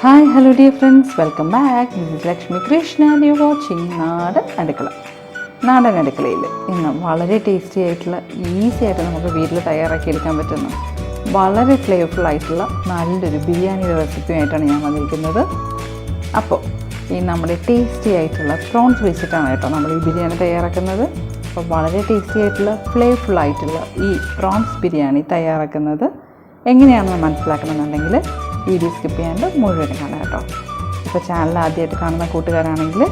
Hi hello dear friends, welcome back. This is Lakshmi Krishna and you watching നാടൻ അടുക്കള. നാടൻ അടുക്കളയിൽ ഇന്ന് വളരെ ടേസ്റ്റി ആയിട്ടുള്ള, ഈസി ആയിട്ട് നമുക്ക് വീട്ടിൽ തയ്യാറാക്കിയെടുക്കാൻ പറ്റുന്ന വളരെ ഫ്ലേവർഫുൾ ആയിട്ടുള്ള നല്ലൊരു ബിരിയാണിയുടെ റെസിപ്പിയായിട്ടാണ് ഞാൻ വന്നിരിക്കുന്നത്. അപ്പോൾ ഈ നമ്മുടെ ടേസ്റ്റി ആയിട്ടുള്ള പ്രോൺസ് വെച്ചിട്ടാണ് കേട്ടോ നമ്മൾ ഈ ബിരിയാണി തയ്യാറാക്കുന്നത്. അപ്പോൾ വളരെ ടേസ്റ്റി ആയിട്ടുള്ള ഫ്ലേവർഫുൾ ആയിട്ടുള്ള ഈ പ്രോൺസ് ബിരിയാണി തയ്യാറാക്കുന്നത് എങ്ങനെയാണെന്ന് മനസ്സിലാക്കണമെന്നുണ്ടെങ്കിൽ വീഡിയോ സ്കിപ്പ് ചെയ്യാണ്ട് മുഴുവൻ കാണാം കേട്ടോ. ഇപ്പോൾ ചാനൽ ആദ്യമായിട്ട് കാണുന്ന കൂട്ടുകാരാണെങ്കിൽ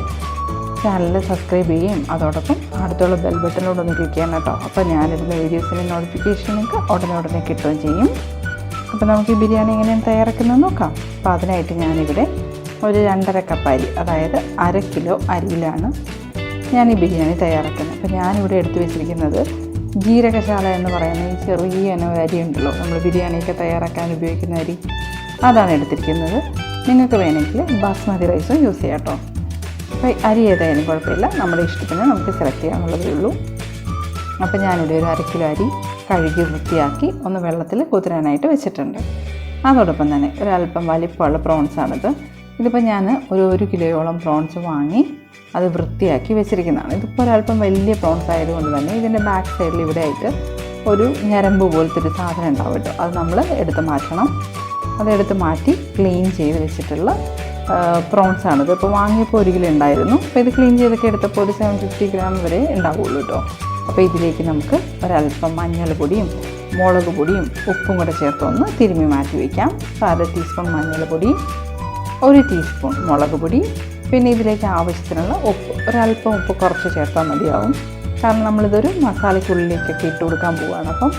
ചാനൽ സബ്സ്ക്രൈബ് ചെയ്യുകയും അതോടൊപ്പം അടുത്തുള്ള ബെൽ ബട്ടനോടൊന്ന് ക്ലിക്ക് ചെയ്യാൻ കേട്ടോ. അപ്പോൾ ഞാനിടുന്ന വീഡിയോസിൻ്റെ നോട്ടിഫിക്കേഷൻ നിങ്ങൾക്ക് ഉടനെ കിട്ടുകയും ചെയ്യും. അപ്പോൾ നമുക്ക് ഈ ബിരിയാണി എങ്ങനെയാണ് തയ്യാറാക്കുന്നത് നോക്കാം. അപ്പോൾ അതിനായിട്ട് ഞാനിവിടെ ഒരു 2.5 കപ്പ് അരി, അതായത് 1/2 കിലോ അരിയിലാണ് ഞാൻ ഈ ബിരിയാണി തയ്യാറാക്കുന്നത്. അപ്പോൾ ഞാനിവിടെ എടുത്തു വെച്ചിരിക്കുന്നത് ജീരകശാല എന്ന് പറയുന്ന ഈ ചെറിയ അരി ഉണ്ടല്ലോ, നമ്മൾ ബിരിയാണിയൊക്കെ തയ്യാറാക്കാൻ ഉപയോഗിക്കുന്ന അരി, അതാണ് എടുത്തിരിക്കുന്നത്. നിങ്ങൾക്ക് വേണമെങ്കിൽ ബാസ്മതി റൈസും യൂസ് ചെയ്യാം കേട്ടോ. അപ്പോൾ അരി ഏതായാലും കുഴപ്പമില്ല, നമ്മുടെ ഇഷ്ടത്തിന് നമുക്ക് സെലക്ട് ചെയ്യാനുള്ളതേ ഉള്ളൂ. അപ്പോൾ ഞാനിവിടെ ഒരു 1/2 കിലോ അരി കഴുകി വൃത്തിയാക്കി ഒന്ന് വെള്ളത്തിൽ കുതിരാനായിട്ട് വെച്ചിട്ടുണ്ട്. അതോടൊപ്പം തന്നെ ഒരല്പം വലിപ്പമുള്ള പ്രോൺസാണിത്. ഇതിപ്പോൾ ഞാൻ ഒരു 1 കിലോയോളം പ്രോൺസ് വാങ്ങി അത് വൃത്തിയാക്കി വെച്ചിരിക്കുന്നതാണ്. ഇതിപ്പോൾ ഒരല്പം വലിയ പ്രോൺസ് ആയതുകൊണ്ട് തന്നെ ഇതിൻ്റെ ബാക്ക് സൈഡിൽ ഇവിടെ ആയിട്ട് ഒരു ഞരമ്പ് പോലത്തെ ഒരു സാധനം ഉണ്ടാവും കേട്ടോ. അത് നമ്മൾ എടുത്ത് മാറ്റണം. അതെടുത്ത് മാറ്റി ക്ലീൻ ചെയ്ത് വെച്ചിട്ടുള്ള പ്രോൺസാണിത്. ഇപ്പോൾ വാങ്ങിയപ്പോൾ 1 കിലോ ഉണ്ടായിരുന്നു. അപ്പോൾ ഇത് ക്ലീൻ ചെയ്തൊക്കെ എടുത്തപ്പോൾ ഒരു 750 ഗ്രാം വരെ ഉണ്ടാവുള്ളൂ കേട്ടോ. അപ്പോൾ ഇതിലേക്ക് നമുക്ക് ഒരല്പം മഞ്ഞൾപ്പൊടിയും മുളക് പൊടിയും ഉപ്പും കൂടെ ചേർത്തൊന്ന് തിരുമ്മി മാറ്റി വയ്ക്കാം. 1/2 ടീസ്പൂൺ മഞ്ഞൾപ്പൊടി, 1 ടീസ്പൂൺ മുളക് പൊടി, പിന്നെ ഇതിലേക്ക് ആവശ്യത്തിനുള്ള ഉപ്പ്, ഒരല്പം ഉപ്പ് കുറച്ച് ചേർത്താൽ മതിയാവും. കാരണം നമ്മളിതൊരു മസാലയ്ക്കുള്ളിലേക്കൊക്കെ ഇട്ട് കൊടുക്കാൻ പോവുകയാണ്. അപ്പം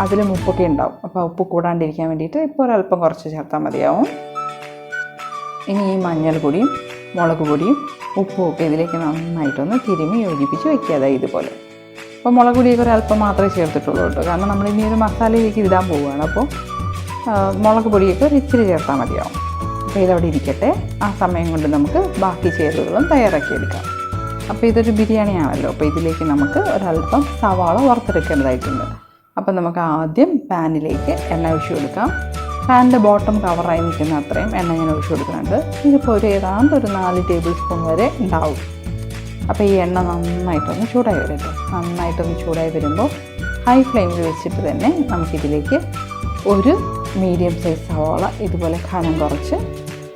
അതിലും ഉപ്പൊക്കെ ഉണ്ടാവും. അപ്പോൾ ഉപ്പ് കൂടാണ്ടിരിക്കാൻ വേണ്ടിയിട്ട് ഇപ്പോൾ ഒരല്പം കുറച്ച് ചേർത്താൽ മതിയാവും. ഇനി ഈ മഞ്ഞൾപ്പൊടിയും മുളക് പൊടിയും ഉപ്പും ഒക്കെ ഇതിലേക്ക് നന്നായിട്ടൊന്ന് തിരുമ്മി യോജിപ്പിച്ച് വയ്ക്കുക. ഇതുപോലെ. അപ്പോൾ മുളക് പൊടിയൊക്കെ ഒരല്പം മാത്രമേ ചേർത്തിട്ടുള്ളൂ കേട്ടോ, കാരണം നമ്മളിനി ഒരു മസാലയിലേക്ക് ഇടാൻ പോവുകയാണ്. അപ്പോൾ മുളക് പൊടിയൊക്കെ ഒരു ഇച്ചിരി ചേർത്താൽ മതിയാവും. അപ്പോൾ ഇതവിടെ ഇരിക്കട്ടെ. ആ സമയം കൊണ്ട് നമുക്ക് ബാക്കി ചേരുവകളും തയ്യാറാക്കിയെടുക്കാം. അപ്പോൾ ഇതൊരു ബിരിയാണിയാണല്ലോ, അപ്പോൾ ഇതിലേക്ക് നമുക്ക് ഒരല്പം സവാള വറുത്തെടുക്കേണ്ടതായിട്ടുണ്ട്. അപ്പോൾ നമുക്ക് ആദ്യം പാനിലേക്ക് എണ്ണ ഒഴിച്ചു കൊടുക്കാം. പാനിൻ്റെ ബോട്ടം കവറായി നിൽക്കുന്ന അത്രയും എണ്ണ ഞാൻ ഒഴിച്ചു കൊടുക്കുന്നുണ്ട്. ഇതിപ്പോൾ ഏതാണ്ട് ഒരു 4 ടേബിൾ സ്പൂൺ വരെ ഉണ്ടാവും. അപ്പോൾ ഈ എണ്ണ നന്നായിട്ടൊന്ന് ചൂടായി വരട്ടെ. നന്നായിട്ടൊന്ന് ചൂടായി വരുമ്പോൾ ഹൈ ഫ്ലെയിമിൽ വെച്ചിട്ട് തന്നെ നമുക്കിതിലേക്ക് ഒരു മീഡിയം സൈസ് സവാള ഇതുപോലെ കനം കുറച്ച്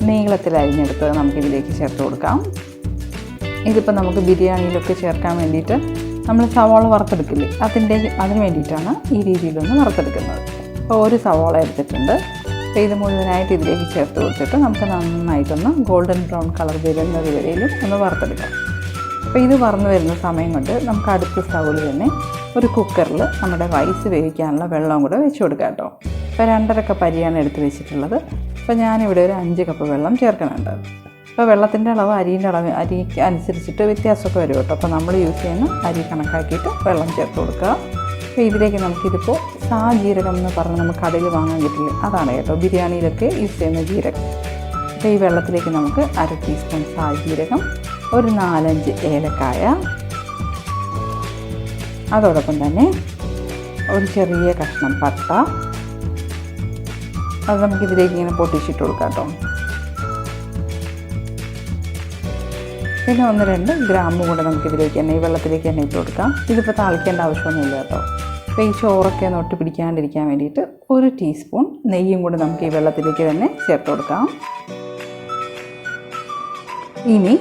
നീളത്തിൽ അരിഞ്ഞെടുത്ത് നമുക്കിതിലേക്ക് ചേർത്ത് കൊടുക്കാം. ഇതിപ്പോൾ നമുക്ക് ബിരിയാണിയിലൊക്കെ ചേർക്കാൻ വേണ്ടിയിട്ട് നമ്മൾ സവാള വറുത്തെടുക്കില്ലേ, അതിന് വേണ്ടിയിട്ടാണ് ഈ രീതിയിലൊന്ന് വറുത്തെടുക്കുന്നത്. അപ്പോൾ ഒരു സവാള എടുത്തിട്ടുണ്ട്. അപ്പോൾ ഇത് മുഴുവനായിട്ട് ഇതിലേക്ക് ചേർത്ത് കൊടുത്തിട്ട് നമുക്ക് നന്നായിട്ടൊന്ന് ഗോൾഡൻ ബ്രൗൺ കളർ വരുന്നത് വരെയും ഒന്ന് വറുത്തെടുക്കാം. അപ്പോൾ ഇത് വറന്ന് വരുന്ന സമയം കൊണ്ട് നമുക്ക് അടുത്ത സ്റ്റൗവിൽ തന്നെ ഒരു കുക്കറിൽ നമ്മുടെ റൈസ് വേവിക്കാനുള്ള വെള്ളം കൂടെ വെച്ച് കൊടുക്കാം കേട്ടോ. ഇപ്പോൾ 2.5 കപ്പ് അരിയാണ് എടുത്ത് വെച്ചിട്ടുള്ളത്. അപ്പോൾ ഞാനിവിടെ ഒരു 5 കപ്പ് വെള്ളം ചേർക്കുന്നുണ്ട്. അപ്പോൾ വെള്ളത്തിൻ്റെ അളവ് അരിക്ക് അനുസരിച്ചിട്ട് വ്യത്യാസമൊക്കെ വരും കേട്ടോ. അപ്പോൾ നമ്മൾ യൂസ് ചെയ്യുന്ന അരി കണക്കാക്കിയിട്ട് വെള്ളം ചേർത്ത് കൊടുക്കുക. അപ്പോൾ ഇതിലേക്ക് നമുക്കിതിപ്പോൾ ജീരകം എന്ന് പറഞ്ഞ് നമുക്ക് കടയിൽ വാങ്ങാൻ കിട്ടില്ല, അതാണ് കേട്ടോ ബിരിയാണിയിലൊക്കെ യൂസ് ചെയ്യുന്ന ജീരകം. അപ്പോൾ ഈ വെള്ളത്തിലേക്ക് നമുക്ക് 1/2 ടീസ്പൂൺ ജീരകം, ഒരു 4-5 ഏലക്കായ, അതോടൊപ്പം തന്നെ ഒരു ചെറിയ കഷ്ണം പട്ട, അത് നമുക്കിതിലേക്ക് ഇങ്ങനെ പൊട്ടിച്ചിട്ട് കൊടുക്കാം കേട്ടോ. പിന്നെ 1-2 ഗ്രാമ്പും കൂടെ നമുക്കിതിലേക്ക് തന്നെ ഈ വെള്ളത്തിലേക്ക് തന്നെ ഇട്ട് കൊടുക്കാം. ഇതിപ്പോൾ താളിക്കേണ്ട ആവശ്യമൊന്നുമില്ല കേട്ടോ. അപ്പോൾ ഈ ചോറൊക്കെ ഒന്ന് ഒട്ടി പിടിക്കാണ്ടിരിക്കാൻ വേണ്ടിയിട്ട് 1 ടീസ്പൂൺ നെയ്യും കൂടെ നമുക്ക് ഈ വെള്ളത്തിലേക്ക് തന്നെ ചേർത്ത് കൊടുക്കാം. ഇനി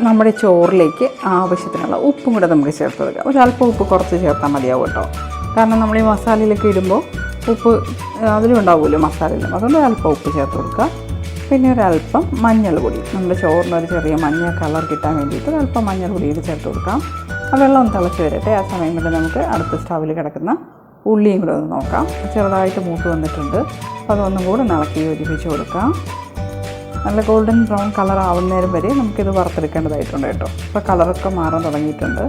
നമ്മുടെ ചോറിലേക്ക് ആവശ്യത്തിനുള്ള ഉപ്പും കൂടെ നമുക്ക് ചേർത്ത് കൊടുക്കാം. ഒരല്പം ഉപ്പ് കുറച്ച് ചേർത്താൽ മതിയാവും കേട്ടോ, കാരണം നമ്മൾ ഈ മസാലയിലൊക്കെ ഇടുമ്പോൾ ഉപ്പ് അതിലും ഉണ്ടാവുമല്ലോ മസാലയിലും, അതുകൊണ്ട് അല്പം ഉപ്പ് ചേർത്ത് കൊടുക്കുക. പിന്നെ ഒരല്പം മഞ്ഞൾപ്പൊടി, നമ്മുടെ ചോറിനൊരു ചെറിയ മഞ്ഞ കളർ കിട്ടാൻ വേണ്ടിയിട്ട് ഒരല്പം മഞ്ഞൾപ്പൊടി ഇത് ചേർത്ത് കൊടുക്കാം. ആ വെള്ളം ഒന്ന് തിളച്ച് വരട്ടെ. ആ സമയം കൊണ്ട് നമുക്ക് അടുത്ത സ്റ്റൗവിൽ കിടക്കുന്ന ഉള്ളിയും കൂടെ ഒന്ന് നോക്കാം. ചെറുതായിട്ട് മൂത്ത് വന്നിട്ടുണ്ട്. അപ്പോൾ അതൊന്നും കൂടെ ഇളക്കി യോജിപ്പിച്ച് കൊടുക്കാം. നല്ല ഗോൾഡൻ ബ്രൗൺ കളർ ആവുന്നേരം വരെ നമുക്കിത് വറുത്തെടുക്കേണ്ടതായിട്ടുണ്ട് കേട്ടോ. അപ്പോൾ കളറൊക്കെ മാറാൻ തുടങ്ങിയിട്ടുണ്ട്.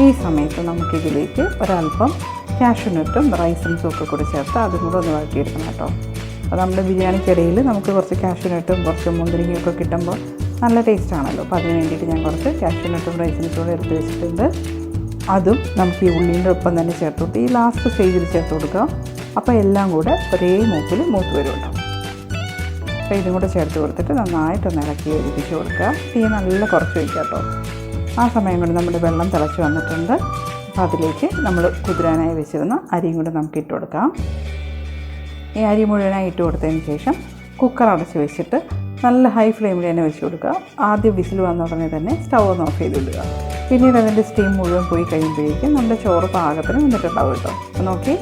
ഈ സമയത്ത് നമുക്കിതിലേക്ക് ഒരല്പം കാഷ്യൂനട്ടും റൈസിൻസും ഒക്കെ കൂടി ചേർത്ത് അതും കൂടെ ഒന്ന് വഴറ്റിയെടുക്കണം കേട്ടോ. അപ്പോൾ നമ്മുടെ ബിരിയാണിക്കിടയിൽ നമുക്ക് കുറച്ച് കാഷ്യൂനട്ടും കുറച്ച് മുന്തിരിങ്ങയൊക്കെ കിട്ടുമ്പോൾ നല്ല ടേസ്റ്റ് ആണല്ലോ. അപ്പോൾ അതിന് വേണ്ടിയിട്ട് ഞാൻ കുറച്ച് കാഷ്യൂനട്ടും റൈസിൻസും കൂടെ എടുത്ത് വെച്ചിട്ടുണ്ട്. അതും നമുക്ക് ഈ ഉള്ളീൻ്റെ ഒപ്പം തന്നെ ചേർത്ത് കൊടുത്ത് ഈ ലാസ്റ്റ് സ്റ്റേജിൽ ചേർത്ത് കൊടുക്കുക. അപ്പോൾ എല്ലാം കൂടെ ഒരേ മൂപ്പിൽ മൂത്ത് വരുമല്ലോ. അപ്പോൾ ഇതും കൂടെ ചേർത്ത് കൊടുത്തിട്ട് നന്നായിട്ടൊന്ന് ഇളക്കി യോജിപ്പിച്ച് കൊടുക്കുക. തീ നല്ല കുറച്ച് വയ്ക്കുക കേട്ടോ. ആ സമയം കൊണ്ട് നമ്മുടെ വെള്ളം തിളച്ച് വന്നിട്ടുണ്ട്. അപ്പോൾ അതിലേക്ക് നമ്മൾ കുതിരാനായി വെച്ചിരുന്ന അരിയും കൂടെ നമുക്ക് ഇട്ട് കൊടുക്കാം. ഈ അരി മുഴുവനായി ഇട്ട് കൊടുത്തതിന് ശേഷം കുക്കർ അടച്ച് വെച്ചിട്ട് നല്ല ഹൈ ഫ്ലെയിമിൽ തന്നെ വെച്ച് കൊടുക്കുക. ആദ്യം വിസിൽ വന്ന ഉടനെ തന്നെ സ്റ്റൗ ഒന്ന് ഓഫ് ചെയ്ത് വിടുക. പിന്നീട് അതിൻ്റെ സ്റ്റീം മുഴുവൻ പോയി കഴിയുമ്പോഴേക്കും നമ്മുടെ ചോറ് പാകത്തിന് വന്നിട്ടുണ്ടാവും കേട്ടോ. അപ്പോൾ നോക്കി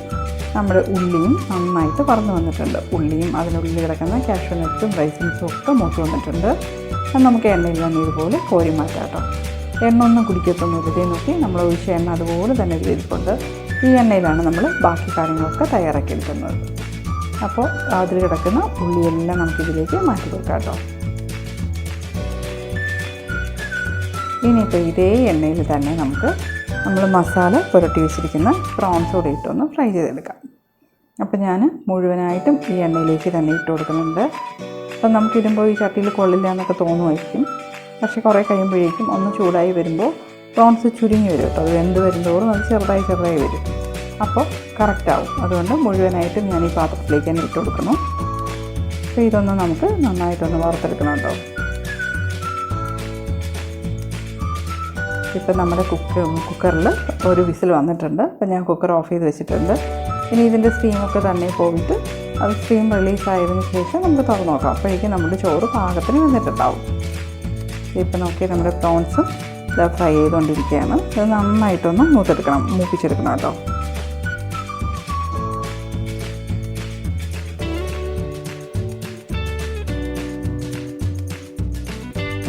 നമ്മുടെ ഉള്ളിയും നന്നായിട്ട് പറന്ന് വന്നിട്ടുണ്ട്. ഉള്ളിയും അതിനുള്ളിൽ കിടക്കുന്ന കാഷ്യൂ നട്ട്സും റൈസിൻസും ഒക്കെ മൂത്ത് വന്നിട്ടുണ്ട്. അത് നമുക്ക് എണ്ണയിൽ തന്നെ ഇതുപോലെ കോരി മാറ്റാം കേട്ടോ. എണ്ണ ഒന്നും കുടിക്കത്തൊന്നും ഇതേ നോക്കി നമ്മൾ ഒഴിച്ച എണ്ണ അതുപോലെ തന്നെ ഇതിരിപ്പുണ്ട്. ഈ എണ്ണയിലാണ് നമ്മൾ ബാക്കി കാര്യങ്ങളൊക്കെ തയ്യാറാക്കി എടുക്കുന്നത്. അപ്പോൾ അതിൽ കിടക്കുന്ന ഉള്ളിയെല്ലാം നമുക്കിതിലേക്ക് മാറ്റി കൊടുക്കാം കേട്ടോ. ഇനിയിപ്പോൾ ഇതേ എണ്ണയിൽ തന്നെ നമുക്ക് നമ്മൾ മസാല പുരട്ടി വെച്ചിരിക്കുന്ന പ്രോൺസ് കൂടി ഇട്ടൊന്ന് ഫ്രൈ ചെയ്തെടുക്കാം. അപ്പോൾ ഞാൻ മുഴുവനായിട്ടും ഈ എണ്ണയിലേക്ക് തന്നെ ഇട്ട് കൊടുക്കുന്നുണ്ട്. അപ്പം നമുക്കിടുമ്പോൾ ഈ ചട്ടിയിൽ കൊള്ളില്ല എന്നൊക്കെ തോന്നുമായിരിക്കും. പക്ഷേ കുറേ കഴിയുമ്പോഴേക്കും ഒന്ന് ചൂടായി വരുമ്പോൾ പ്രോൺസ് ചുരുങ്ങി വരും കേട്ടോ. അത് വെന്ത് വരുന്നതോറും അത് ചെറുതായി വരും. അപ്പോൾ കറക്റ്റാവും. അതുകൊണ്ട് മുഴുവനായിട്ടും ഞാൻ ഈ പാത്രത്തിലേക്ക് തന്നെ ഇട്ട് കൊടുക്കുന്നു. അപ്പോൾ ഇതൊന്ന് നമുക്ക് നന്നായിട്ടൊന്ന് വറുത്തെടുക്കണം കേട്ടോ. ഇപ്പം നമ്മുടെ കുക്കറിൽ ഒരു വിസിൽ വന്നിട്ടുണ്ട്. അപ്പോൾ ഞാൻ കുക്കർ ഓഫ് ചെയ്ത് വെച്ചിട്ടുണ്ട്. ഇനി ഇതിൻ്റെ സ്റ്റീമൊക്കെ തന്നെ പോയിട്ട് അത് സ്റ്റീം റിലീസായതിനു ശേഷം നമുക്ക് തുറന്ന് നോക്കാം. അപ്പോഴേക്കും നമ്മുടെ ചോറ് പാകത്തിന് വന്നിട്ടുണ്ടാവും. ഇപ്പം നോക്കി നമ്മുടെ പ്രോൺസും ഇത് ഫ്രൈ ചെയ്തുകൊണ്ടിരിക്കുകയാണ്. ഇത് നന്നായിട്ടൊന്ന് മൂപ്പിച്ചെടുക്കണം കേട്ടോ.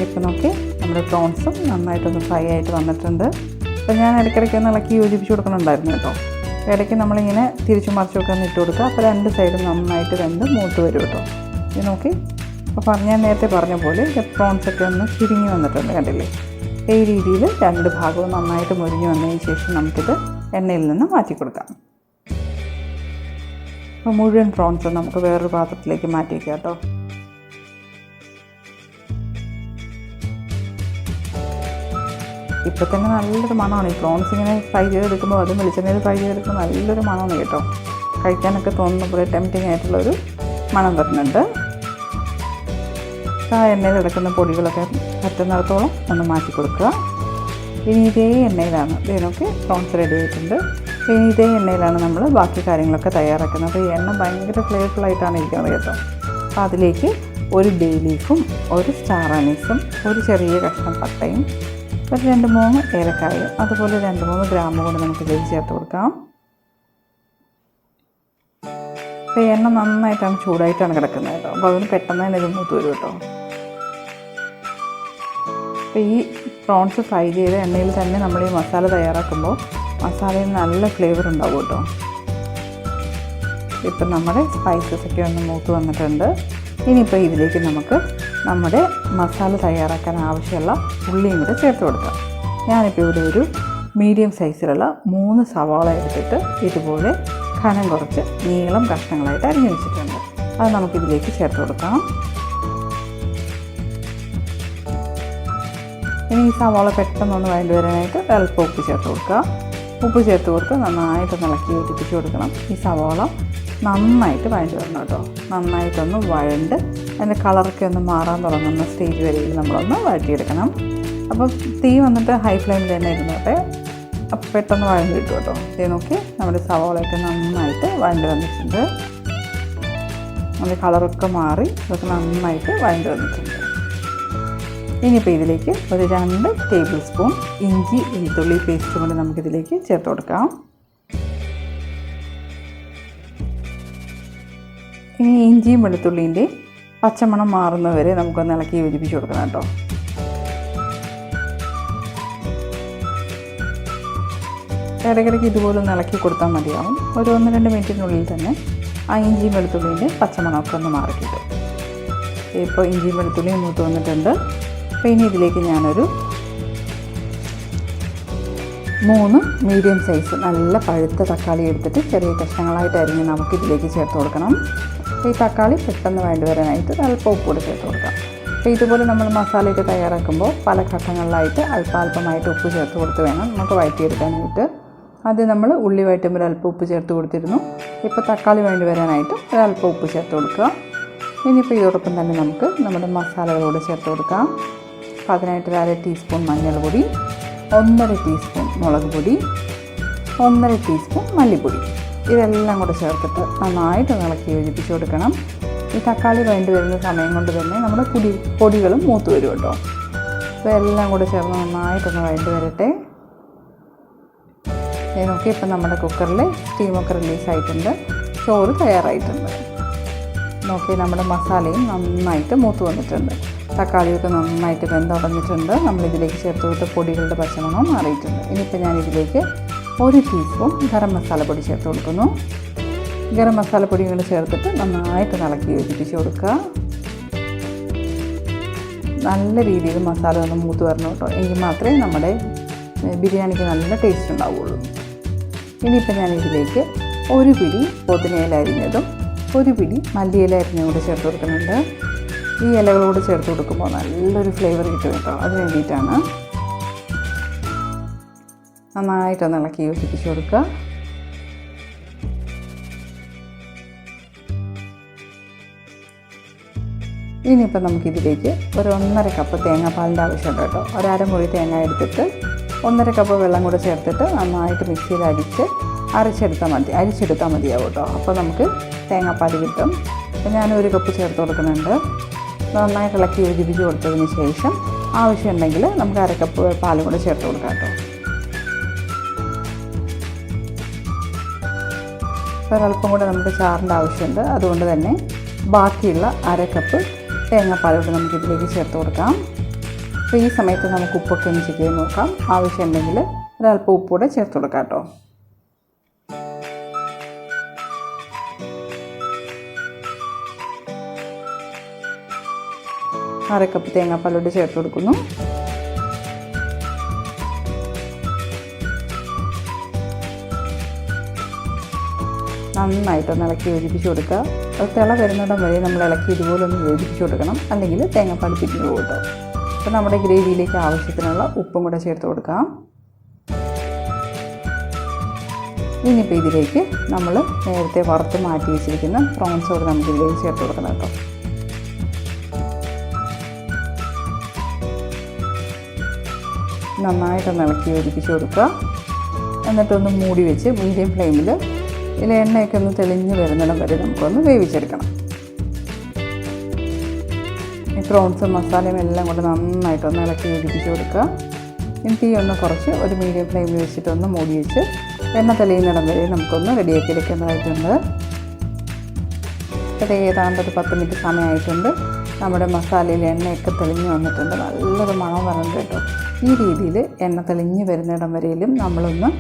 ഇപ്പം നോക്കി നമ്മുടെ പ്രോൺസും നന്നായിട്ടൊന്ന് ഫ്രൈ ആയിട്ട് വന്നിട്ടുണ്ട്. അപ്പോൾ ഞാൻ ഇടയ്ക്കിടയ്ക്ക് ഒന്ന് ഇളക്കി യോജിപ്പിച്ച് കൊടുക്കണുണ്ടായിരുന്നു കേട്ടോ. ഇടയ്ക്ക് നമ്മളിങ്ങനെ തിരിച്ചു മറിച്ചൊക്കെ ഒന്ന് ഇട്ട് കൊടുക്കുക. അപ്പോൾ രണ്ട് സൈഡും നന്നായിട്ട് വെന്ത് മൂത്ത് വരും കേട്ടോ. ഇത് നോക്കി അപ്പോൾ ഞാൻ നേരത്തെ പറഞ്ഞ പോലെ പ്രോൺസൊക്കെ ഒന്ന് ചുരുങ്ങി വന്നിട്ടുണ്ട്, കണ്ടില്ലേ? ഈ രീതിയിൽ രണ്ട് ഭാഗവും നന്നായിട്ട് മുരിഞ്ഞ് വന്നതിന് ശേഷം നമുക്കിത് എണ്ണയിൽ നിന്ന് മാറ്റി കൊടുക്കാം. അപ്പോൾ മുഴുവൻ പ്രോൺസ് നമുക്ക് വേറൊരു പാത്രത്തിലേക്ക് മാറ്റി വയ്ക്കാം കേട്ടോ. ഇപ്പോൾ തന്നെ നല്ലൊരു മണമാണ്. ഈ പ്രോൺസ് ഇങ്ങനെ ഫ്രൈ ചെയ്തെടുക്കുമ്പോൾ അതും വെളിച്ചെണ്ണയിൽ ഫ്രൈ ചെയ്തെടുക്കുമ്പോൾ നല്ലൊരു മണമാണ് കേട്ടോ. കഴിക്കാനൊക്കെ തോന്നുമ്പോൾ ടെംപ്റ്റിംഗ് ആയിട്ടുള്ളൊരു മണം വരുന്നുണ്ട്. ആ എണ്ണയിൽ കിടക്കുന്ന പൊടികളൊക്കെ പറ്റുന്നിടത്തോളം ഒന്ന് മാറ്റി കൊടുക്കുക. ഇനി ഇതേ എണ്ണയിലാണ് ഇതിനൊക്കെ പ്രോൺസ് റെഡി ആയിട്ടുണ്ട്. ഇനി ഇതേ എണ്ണയിലാണ് നമ്മൾ ബാക്കി കാര്യങ്ങളൊക്കെ തയ്യാറാക്കുന്നത്. അപ്പോൾ ഈ എണ്ണ ഭയങ്കര ഫ്ലേവർഫുള്ളായിട്ടാണ് ഇരിക്കുന്നത് കേട്ടോ. അപ്പോൾ അതിലേക്ക് ഒരു ബേ ലീഫും ഒരു സ്റ്റാർ അനീസും ഒരു ചെറിയ കഷ്ണം പട്ടയും ഒരു 2-3 ഏലക്കായും അതുപോലെ 2-3 ഗ്രാമ്പും കൂടി നമുക്ക് ഇതിലേക്ക് ചേർത്ത് കൊടുക്കാം. അപ്പോൾ എണ്ണ നന്നായിട്ടാണ് ചൂടായിട്ടാണ് കിടക്കുന്നത് കേട്ടോ. അപ്പോൾ അതിന് പെട്ടെന്ന് തന്നെ ഇത് മൂത്ത് വരും കേട്ടോ. അപ്പോൾ ഈ പ്രോൺസ് ഫ്രൈ ചെയ്ത എണ്ണയിൽ തന്നെ നമ്മൾ ഈ മസാല തയ്യാറാക്കുമ്പോൾ മസാലയിൽ നല്ല ഫ്ലേവർ ഉണ്ടാവും കേട്ടോ. ഇപ്പം നമ്മുടെ സ്പൈസസൊക്കെ ഒന്ന് മൂത്ത് വന്നിട്ടുണ്ട്. ഇനിയിപ്പോൾ ഇതിലേക്ക് നമുക്ക് നമ്മുടെ മസാല തയ്യാറാക്കാൻ ആവശ്യമുള്ള ഉള്ളിയും കൂടെ ചേർത്ത് കൊടുക്കാം. ഞാനിപ്പോൾ ഇവിടെ ഒരു മീഡിയം സൈസിലുള്ള 3 സവാള എടുത്തിട്ട് ഇതുപോലെ കനം കുറച്ച് നീളം കഷ്ണങ്ങളായിട്ട് അരിഞ്ഞു വെച്ചിട്ടുണ്ട്. അത് നമുക്കിതിലേക്ക് ചേർത്ത് കൊടുക്കാം. ഇനി ഈ സവാള പെട്ടെന്നൊന്ന് വഴണ്ട് വരാനായിട്ട് അല്പം ഉപ്പ് ചേർത്ത് കൊടുക്കുക. ഉപ്പ് ചേർത്ത് കൊടുത്ത് നന്നായിട്ടൊന്ന് ഇളക്കി യോജിപ്പിച്ച് കൊടുക്കണം. ഈ സവാള നന്നായിട്ട് വഴണ്ട് വരണം കേട്ടോ. നന്നായിട്ടൊന്ന് വഴണ്ട് അതിൻ്റെ കളറൊക്കെ ഒന്ന് മാറാൻ തുടങ്ങുന്ന സ്റ്റേജ് വരെയും നമ്മളൊന്ന് വഴറ്റിയെടുക്കണം. അപ്പോൾ തീ വന്നിട്ട് ഹൈ ഫ്ലെയിമിൽ തന്നെ ഇരുന്നോട്ടെ. അപ്പോൾ പെട്ടെന്ന് വഴണ്ട് കിട്ടും കേട്ടോ. ഇത് നോക്കി നമ്മുടെ സവാളയൊക്കെ നന്നായിട്ട് വഴണ്ട് വന്നിട്ടുണ്ട്. അതിൻ്റെ കളറൊക്കെ മാറി അതൊക്കെ നന്നായിട്ട് വഴണ്ട് വന്നിട്ടുണ്ട്. ഇനിയിപ്പോൾ ഇതിലേക്ക് ഒരു 2 ടേബിൾ സ്പൂൺ ഇഞ്ചി വെളുത്തുള്ളി പേസ്റ്റ് കൊണ്ട് നമുക്കിതിലേക്ക് ചേർത്ത് കൊടുക്കാം. ഇനി ഇഞ്ചിയും വെളുത്തുള്ളിൻ്റെയും പച്ചമണം മാറുന്നവരെ നമുക്കൊന്ന് ഇളക്കി യോജിപ്പിച്ച് കൊടുക്കണം കേട്ടോ. ഇടയ്ക്കിടയ്ക്ക് ഇതുപോലെ ഒന്ന് ഇളക്കി കൊടുത്താൽ മതിയാവും. ഒരു 1-2 മിനിറ്റിനുള്ളിൽ തന്നെ ആ ഇഞ്ചിയും വെളുത്തുള്ളിൻ്റെ പച്ചമണമൊക്കെ ഒന്ന് മാറി കിട്ടും. ഇപ്പോൾ ഇഞ്ചിയും വെളുത്തുള്ളിയും മൂത്ത് വന്നിട്ടുണ്ട്. അപ്പോൾ ഇനി ഇതിലേക്ക് ഞാനൊരു 3 മീഡിയം സൈസ് നല്ല പഴുത്ത തക്കാളി എടുത്തിട്ട് ചെറിയ കഷ്ണങ്ങളായിട്ട് അരിഞ്ഞ് നമുക്കിതിലേക്ക് ചേർത്ത് കൊടുക്കണം. അപ്പോൾ ഈ തക്കാളി പെട്ടെന്ന് വേണ്ടി വരാനായിട്ട് അല്പം ഉപ്പ് കൂടെ ചേർത്ത് കൊടുക്കാം. അപ്പോൾ ഇതുപോലെ നമ്മൾ മസാലയൊക്കെ തയ്യാറാക്കുമ്പോൾ പല ഘട്ടങ്ങളിലായിട്ട് അല്പാൽപമായിട്ട് ഉപ്പ് ചേർത്ത് കൊടുത്ത് വേണം നമുക്ക് വഴറ്റിയെടുക്കാനായിട്ട്. ആദ്യം നമ്മൾ ഉള്ളി വഴറ്റുമ്പോൾ അല്പം ഉപ്പ് ചേർത്ത് കൊടുത്തിരുന്നു. ഇപ്പോൾ തക്കാളി വേണ്ടി വരാനായിട്ട് ഒരല്പം ഉപ്പ് ചേർത്ത് കൊടുക്കുക. ഇനിയിപ്പോൾ ഇതോടൊപ്പം തന്നെ നമുക്ക് നമ്മുടെ മസാലകളോട് ചേർത്ത് കൊടുക്കാം. അപ്പോൾ അതിനായിട്ട് 1/2 ടീസ്പൂൺ മഞ്ഞൾപ്പൊടി, 1/2 ടീസ്പൂൺ മുളക് പൊടി, 1/2 ടീസ്പൂൺ മല്ലിപ്പൊടി, ഇതെല്ലാം കൂടെ ചേർത്തിട്ട് നന്നായിട്ട് ഇളക്കി യോജിപ്പിച്ച് കൊടുക്കണം. ഈ തക്കാളി വഴണ്ടി വരുന്ന സമയം കൊണ്ട് തന്നെ നമ്മുടെ പൊടികളും മൂത്ത് വരും കേട്ടോ. അപ്പോൾ എല്ലാം കൂടെ ചേർന്ന് നന്നായിട്ടൊന്ന് വഴണ്ടി വരട്ടെ. നോക്കി ഇപ്പം നമ്മുടെ കുക്കറിൽ സ്റ്റീമൊക്കെ റിലീസായിട്ടുണ്ട്, ചോറ് തയ്യാറായിട്ടുണ്ട്. നോക്കി നമ്മുടെ മസാലയും നന്നായിട്ട് മൂത്ത് വന്നിട്ടുണ്ട്, തക്കാളിയൊക്കെ നന്നായിട്ട് വെന്തുടഞ്ഞിട്ടുണ്ട്. നമ്മളിതിലേക്ക് ചേർത്ത് കൊടുത്ത പൊടികളുടെ പച്ചമണം മാറിയിട്ടുണ്ട്. ഇനിയിപ്പോൾ ഞാനിതിലേക്ക് 1 ടീസ്പൂൺ ഗരം മസാല പൊടി ചേർത്ത് കൊടുക്കുന്നു. ഗരം മസാല പൊടികൾ ചേർത്തിട്ട് നന്നായിട്ട് ഇളക്കി യോജിപ്പിച്ച് കൊടുക്കുക. നല്ല രീതിയിൽ മസാല ഒന്ന് മൂത്ത് വരണം കേട്ടോ, എങ്കിൽ മാത്രമേ നമ്മുടെ ബിരിയാണിക്ക് നല്ല ടേസ്റ്റ് ഉണ്ടാവുള്ളൂ. ഇനിയിപ്പോൾ ഞാനിതിലേക്ക് 1 പിടി പുതിനയില അരിഞ്ഞതും 1 പിടി മല്ലിയില അരിഞ്ഞതും കൂടെ ചേർത്ത് കൊടുക്കുന്നുണ്ട്. ഈ ഇലകളോട് ചേർത്ത് കൊടുക്കുമ്പോൾ നല്ലൊരു ഫ്ലേവർ കിട്ടും കേട്ടോ, അതിന് വേണ്ടിയിട്ടാണ്. നന്നായിട്ടൊന്ന് ഇളക്കി യോജിപ്പിച്ച് കൊടുക്കുക. ഇനിയിപ്പോൾ നമുക്കിതിലേക്ക് ഒരു 1.5 കപ്പ് തേങ്ങാപ്പാലിൻ്റെ ആവശ്യമുണ്ട് കേട്ടോ. 1/2 മുറി തേങ്ങ എടുത്തിട്ട് 1.5 കപ്പ് വെള്ളം കൂടെ ചേർത്തിട്ട് നന്നായിട്ട് മിക്സിയിൽ അരിച്ചെടുത്താൽ മതിയാവും കേട്ടോ. അപ്പോൾ നമുക്ക് തേങ്ങാപ്പാൽ കിട്ടും. അപ്പോൾ ഞാൻ 1 കപ്പ് ചേർത്ത് കൊടുക്കുന്നുണ്ട്. നന്നായിട്ട് ഇളക്കി യോജിപ്പിച്ച് കൊടുത്തതിന് ശേഷം ആവശ്യമുണ്ടെങ്കിൽ നമുക്ക് 1/2 കപ്പ് പാലും കൂടെ ചേർത്ത് കൊടുക്കാം കേട്ടോ. ഒരല്പം കൂടെ നമുക്ക് ചാറിൻ്റെ ആവശ്യമുണ്ട്, അതുകൊണ്ട് തന്നെ ബാക്കിയുള്ള 1/2 കപ്പ് തേങ്ങാപ്പാലോട്ട് നമുക്കിതിലേക്ക് ചേർത്ത് കൊടുക്കാം. അപ്പോൾ ഈ സമയത്ത് നമുക്ക് ഉപ്പൊക്കെ ഒന്ന് ചെക്ക് ചെയ്ത് നോക്കാം. ആവശ്യമുണ്ടെങ്കിൽ ഒരല്പം ഉപ്പൂടെ ചേർത്ത് കൊടുക്കാം കേട്ടോ. അര കപ്പ് തേങ്ങാപ്പാലോട്ട് ചേർത്ത് കൊടുക്കുന്നു. നന്നായിട്ടൊന്ന് ഇളക്കി യോജിപ്പിച്ച് കൊടുക്കുക. അത് തിള വരുന്നിടം വരെ നമ്മൾ ഇളക്കി ഇതുപോലെ ഒന്ന് യോജിപ്പിച്ച് കൊടുക്കണം, അല്ലെങ്കിൽ തേങ്ങാപ്പാൽ പിരിഞ്ഞു പോകും കേട്ടോ. അപ്പോൾ നമ്മുടെ ഗ്രേവിയിലേക്ക് ആവശ്യത്തിനുള്ള ഉപ്പും കൂടെ ചേർത്ത് കൊടുക്കാം. ഇനിയിപ്പോൾ ഇതിലേക്ക് നമ്മൾ നേരത്തെ വറുത്ത് മാറ്റി വെച്ചിരിക്കുന്ന പ്രോൺസ് കൂടെ നമുക്കിതിലേക്ക് ചേർത്ത് കൊടുക്കണം കേട്ടോ. നന്നായിട്ടൊന്ന് ഇളക്കി യോജിപ്പിച്ച് കൊടുക്കുക. എന്നിട്ടൊന്ന് മൂടി വെച്ച് മീഡിയം ഫ്ലെയിമിൽ ഇതിൽ എണ്ണയൊക്കെ ഒന്ന് തെളിഞ്ഞ് വരുന്നിടം വരെ നമുക്കൊന്ന് വേവിച്ചെടുക്കണം. ഈ പ്രോൺസും മസാലയും എല്ലാം കൊണ്ട് നന്നായിട്ടൊന്ന് ഇളക്കി യോജിപ്പിച്ച് കൊടുക്കുക. ഇനി തീ ഒന്ന് കുറച്ച് ഒരു മീഡിയം ഫ്ലെയിമിൽ വെച്ചിട്ടൊന്ന് മൂടി വെച്ച് എണ്ണ തെളിയുന്നിടം വരെ നമുക്കൊന്ന് റെഡിയാക്കി എടുക്കേണ്ടതായിട്ടുണ്ട്. അത് ഏതാണ്ട് ഒരു 10 മിനിറ്റ് സമയമായിട്ടുണ്ട്. നമ്മുടെ മസാലയിൽ എണ്ണയൊക്കെ തെളിഞ്ഞ് വന്നിട്ടുണ്ട്, നല്ലൊരു മണം വരുന്നുണ്ട് കേട്ടോ. ഈ രീതിയിൽ എണ്ണ തെളിഞ്ഞ് വരുന്നിടം വരെയും നമ്മളൊന്ന്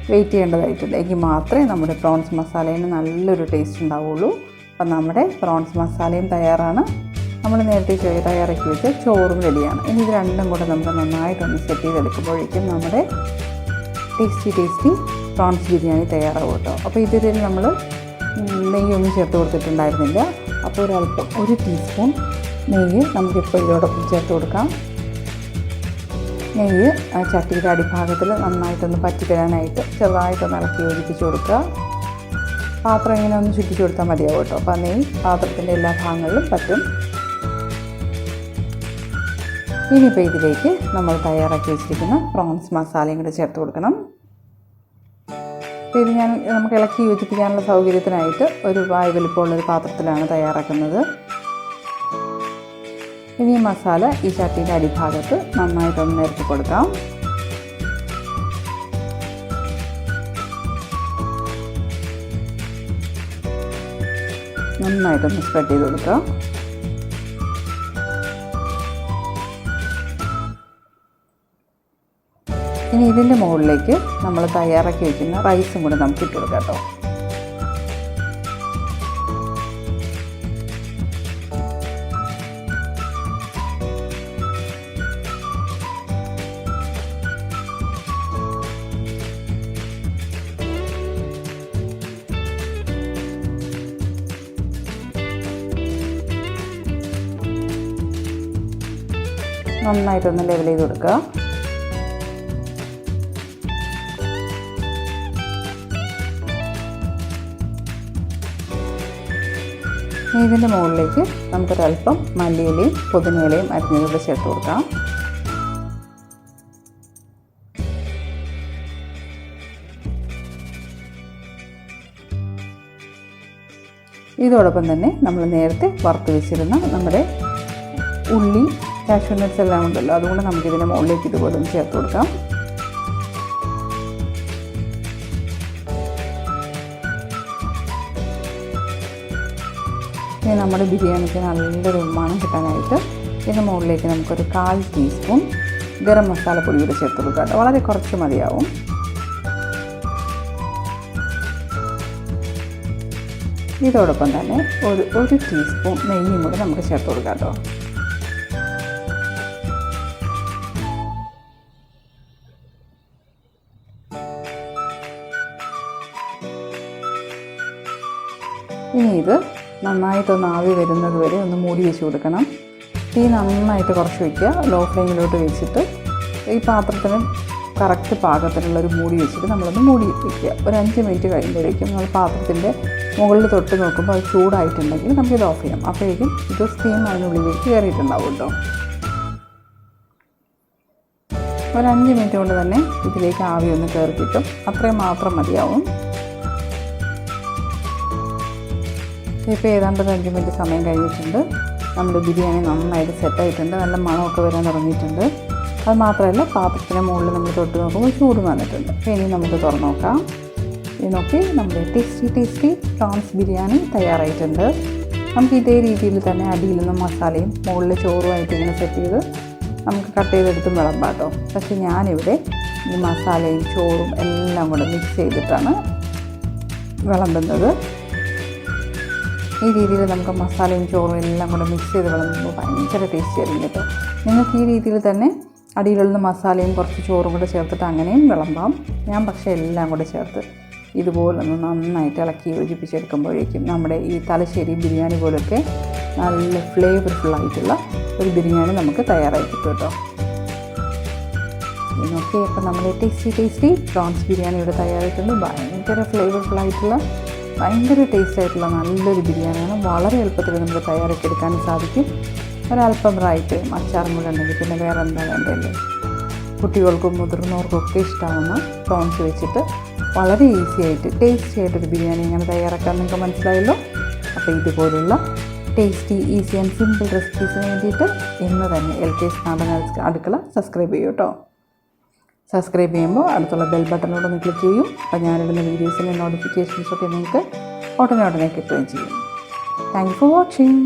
വെയിറ്റ് ചെയ്യേണ്ടതായിട്ടുണ്ട്, എങ്കിൽ മാത്രമേ നമ്മുടെ പ്രോൺസ് മസാലയിൽ നല്ലൊരു ടേസ്റ്റ് ഉണ്ടാവുള്ളൂ. അപ്പം നമ്മുടെ പ്രോൺസ് മസാലയും തയ്യാറാണ്, നമ്മൾ നേരത്തെ തയ്യാറാക്കി വെച്ച് ചോറും റെഡിയാണ്. ഇനി ഇത് രണ്ടും കൂടെ നമുക്ക് നന്നായിട്ടൊന്ന് സെറ്റ് ചെയ്തെടുക്കുമ്പോഴേക്കും നമ്മുടെ ടേസ്റ്റി പ്രോൺസ് ബിരിയാണി തയ്യാറാവും കേട്ടോ. അപ്പോൾ ഇതിൽ നമ്മൾ നെയ്യൊന്നും ചേർത്ത് കൊടുത്തിട്ടുണ്ടായിരുന്നില്ല. അപ്പോൾ ഒരല്പം 1 ടീസ്പൂൺ നെയ്യ് നമുക്കിപ്പോൾ ഇതിനോടൊപ്പം ചേർത്ത് കൊടുക്കാം. നെയ്യ് ചട്ടിയുടെ അടിഭാഗത്തിൽ നന്നായിട്ടൊന്ന് പറ്റി തരാനായിട്ട് ചെറുതായിട്ടൊന്ന് ഇളക്കി യോജിപ്പിച്ച് കൊടുക്കുക. പാത്രം ഇങ്ങനെ ഒന്ന് ചുറ്റിച്ച് കൊടുത്താൽ മതിയാവും കേട്ടോ. അപ്പോൾ നെയ്യ് പാത്രത്തിൻ്റെ എല്ലാ ഭാഗങ്ങളിലും പറ്റും. ഇനിയിപ്പോൾ ഇതിലേക്ക് നമ്മൾ തയ്യാറാക്കി വെച്ചിരിക്കുന്ന പ്രോൺസ് മസാലയും കൂടെ ചേർത്ത് കൊടുക്കണം. ഇത് നമുക്ക് ഇളക്കി യോജിപ്പിക്കാനുള്ള സൗകര്യത്തിനായിട്ട് ഒരു വായു വലിപ്പമുള്ളൊരു പാത്രത്തിലാണ് തയ്യാറാക്കുന്നത്. ഇനി ഈ മസാല ഈ ചട്ടിയുടെ അടിഭാഗത്ത് നന്നായിട്ടൊന്ന് നിരത്തി കൊടുക്കാം. നന്നായിട്ടൊന്ന് സ്പ്രെഡ് ചെയ്ത് കൊടുക്കുക. ഇനി ഇതിൻ്റെ മുകളിലേക്ക് നമ്മൾ തയ്യാറാക്കി വയ്ക്കുന്ന റൈസും കൂടെ നമുക്ക് ഇട്ട് കൊടുക്കാം കേട്ടോ. നന്നായിട്ടൊന്ന് ലെവൽ ചെയ്ത് കൊടുക്കുക. ഇതിൻ്റെ മുകളിലേക്ക് നമുക്കൊരൽപ്പം മല്ലിയിലയും പുതിനയിലയും അരിഞ്ഞതുകൂടെ ചേർത്ത് കൊടുക്കാം. ഇതോടൊപ്പം തന്നെ നമ്മൾ നേരത്തെ വറുത്ത് വെച്ചിരുന്ന നമ്മുടെ ഉള്ളി, കാഷ്യൂ നട്ട്സ് എല്ലാം ഉണ്ടല്ലോ, അതുകൊണ്ട് നമുക്കിതിൻ്റെ മുകളിലേക്ക് ഇതുപോലെ ഒന്ന് ചേർത്ത് കൊടുക്കാം. ഇനി നമ്മുടെ ബിരിയാണിക്ക് നല്ലൊരു മണം കിട്ടാനായിട്ട് ഇതിൻ്റെ മുകളിലേക്ക് നമുക്കൊരു 1/4 ടീസ്പൂൺ ഗരം മസാലപ്പൊടി കൂടെ ചേർത്ത് കൊടുക്കാം കേട്ടോ. വളരെ കുറച്ച് മതിയാവും. ഇതോടൊപ്പം തന്നെ ഒരു ടീസ്പൂൺ നെയ്യും കൂടെ നമുക്ക് ചേർത്ത് കൊടുക്കാം കേട്ടോ. ഇനി ഇത് നന്നായിട്ടൊന്ന് ആവി വരുന്നത് വരെ ഒന്ന് മൂടി വെച്ച് കൊടുക്കണം. തീ നന്നായിട്ട് കുറച്ച് വയ്ക്കുക. ലോ ഫ്ലെയിമിലോട്ട് വെച്ചിട്ട് ഈ പാത്രത്തിന് കറക്റ്റ് പാകത്തിനുള്ളൊരു മൂടി വെച്ചിട്ട് നമ്മളൊന്ന് മൂടി വയ്ക്കുക. ഒരു 5 മിനിറ്റ് കഴിയുമ്പോഴേക്കും നമ്മൾ പാത്രത്തിൻ്റെ മുകളിൽ തൊട്ട് നോക്കുമ്പോൾ അത് ചൂടായിട്ടുണ്ടെങ്കിൽ നമുക്കിത് ഓഫ് ചെയ്യാം. അപ്പോഴേക്കും ഇത് സ്റ്റീം അതിനുള്ളിലേക്ക് കയറിയിട്ടുണ്ടാവും കേട്ടോ. ഒരു 5 മിനിറ്റ് കൊണ്ട് തന്നെ ഇതിലേക്ക് ആവി ഒന്ന് കയറി കിട്ടും. അത്രയും മാത്രം മതിയാവും. ഇപ്പോൾ ഏതാണ്ട് 5 മിനിറ്റ് സമയം കഴിഞ്ഞിട്ടുണ്ട്. നമ്മുടെ ബിരിയാണി നന്നായിട്ട് സെറ്റായിട്ടുണ്ട്. നല്ല മണമൊക്കെ വരാൻ തുടങ്ങിയിട്ടുണ്ട്. അത് മാത്രമല്ല പാത്രത്തിന് മുകളിൽ നമ്മൾ തൊട്ട് നോക്കുമ്പോൾ ചൂട് വന്നിട്ടുണ്ട്. അപ്പോൾ ഇനി നമുക്ക് തുറന്ന് നോക്കാം. ഇത് നോക്കി നമ്മുടെ ടേസ്റ്റി പ്രോൺസ് ബിരിയാണി തയ്യാറായിട്ടുണ്ട്. നമുക്ക് ഇതേ രീതിയിൽ തന്നെ അടിയിൽ നിന്ന് മസാലയും മുകളിൽ ചോറുമായിട്ട് ഇങ്ങനെ സെറ്റ് ചെയ്ത് നമുക്ക് കട്ട് ചെയ്തെടുത്തും വിളമ്പാം കേട്ടോ. പക്ഷേ ഞാനിവിടെ ഈ മസാലയും ചോറും എല്ലാം കൂടെ മിക്സ് ചെയ്തിട്ടാണ് വിളമ്പുന്നത്. ഈ രീതിയിൽ നമുക്ക് മസാലയും ചോറും എല്ലാം കൂടെ മിക്സ് ചെയ്ത് വിളമ്പുമ്പോൾ ഭയങ്കര ടേസ്റ്റി ആയിരിക്കും കേട്ടോ. നിങ്ങൾക്ക് ഈ രീതിയിൽ തന്നെ അടിയിലുള്ള മസാലയും കുറച്ച് ചോറും കൂടെ ചേർത്തിട്ട് അങ്ങനെയും വിളമ്പാം. ഞാൻ പക്ഷേ എല്ലാം കൂടെ ചേർത്ത് ഇതുപോലൊന്ന് നന്നായിട്ട് ഇളക്കി യോജിപ്പിച്ചെടുക്കുമ്പോഴേക്കും നമ്മുടെ ഈ തലശ്ശേരി ബിരിയാണി പോലൊക്കെ നല്ല ഫ്ലേവർഫുള്ളായിട്ടുള്ള ഒരു ബിരിയാണി നമുക്ക് തയ്യാറായി കിട്ടും കേട്ടോ. ഇതിനൊക്കെ ഇപ്പോൾ നമ്മുടെ ടേസ്റ്റി പ്രോൺസ് ബിരിയാണി ഇവിടെ തയ്യാറായിട്ടുണ്ട്. ഭയങ്കര ഫ്ലേവർഫുള്ളായിട്ടുള്ള ഭയങ്കര ടേസ്റ്റായിട്ടുള്ള നല്ലൊരു ബിരിയാണിയാണ്. വളരെ എളുപ്പത്തിൽ നമുക്ക് തയ്യാറാക്കി എടുക്കാനും സാധിക്കും. ഒരല്പം റൈറ്റ് അച്ചാറും കൂടെ ഉണ്ടെങ്കിൽ പിന്നെ വേറെ എന്താ വേണ്ടല്ലേ. കുട്ടികൾക്കും മുതിർന്നവർക്കും ഒക്കെ ഇഷ്ടമാവുന്ന പ്രോൺസ് വെച്ചിട്ട് വളരെ ഈസി ആയിട്ട് ടേസ്റ്റി ആയിട്ടൊരു ബിരിയാണി എങ്ങനെ തയ്യാറാക്കാൻ നിങ്ങൾക്ക് മനസ്സിലായല്ലോ. അപ്പോൾ ഇതുപോലുള്ള ടേസ്റ്റി, ഈസി ആൻഡ് സിമ്പിൾ റെസിപ്പീസിന് വേണ്ടിയിട്ട് ഇന്ന് തന്നെ LK's നാടൻ അടുക്കള സബ്സ്ക്രൈബ് ചെയ്യൂ കേട്ടോ. സബ്സ്ക്രൈബ് ചെയ്യുമ്പോൾ അടുത്തുള്ള ബെൽ ബട്ടണിലൂടെ ഒന്ന് ക്ലിക്ക് ചെയ്യും. അപ്പോൾ ഞാനിടുന്ന വീഡിയോസിൻ്റെ നോട്ടിഫിക്കേഷൻസൊക്കെ നിങ്ങൾക്ക് ഉടനെ കിട്ടുകയും ചെയ്യും. Thank you for watching.